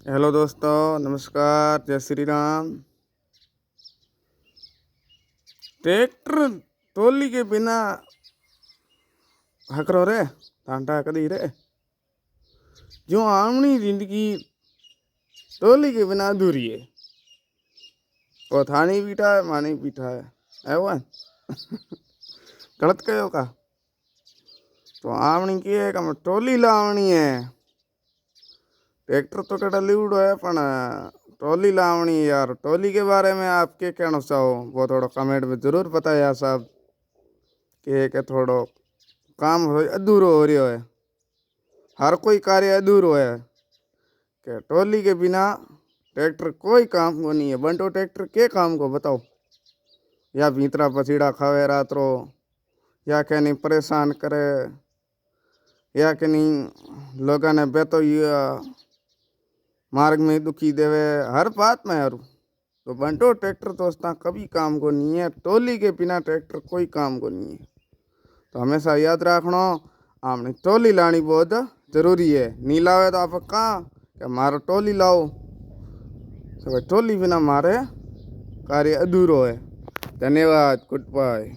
Hello दोस्तों, नमस्कार, जय श्री राम। ट्रैक्टर ट्रॉली के बिना हकरो रे टांटा कदी रे जो आमनी जिंदगी ट्रॉली के बिना अधूरी है। वो थानी पीठा है मानी पीठा है वो गलत कहो का तो आमनी की है का ट्रॉली लावनी है। ट्रैक्टर तो कटा लीवड़ो है पण ट्रॉली लावनी है यार। ट्रॉली के बारे में आप क्या कहना चाहो वो थोड़ा कमेंट में जरूर बताया साहब के थोड़ो काम हो अधूरो हो रही है। हर कोई कार्य अधूरो है कि ट्रॉली के बिना ट्रैक्टर कोई काम को नहीं है। बंटो ट्रैक्टर के काम को बताओ, या भीतरा पसीड़ा खावे रात रो, या के नहीं परेशान करे, या के नहीं लोगों ने बेतो मार्ग में दुखी देवे हर बात में यारू। तो बंटो ट्रैक्टर दोस्ता कभी काम को नहीं है। ट्रॉली के बिना ट्रैक्टर कोई काम को नहीं है। तो हमेशा याद रखना आपने ट्रॉली लानी बहुत जरूरी है। नहीं लावे तो आप कहाँ क्या मारो ट्रॉली लाओ। तो ट्रॉली बिना मारे कार्य अधूरो है। धन्यवाद, गुड बाय।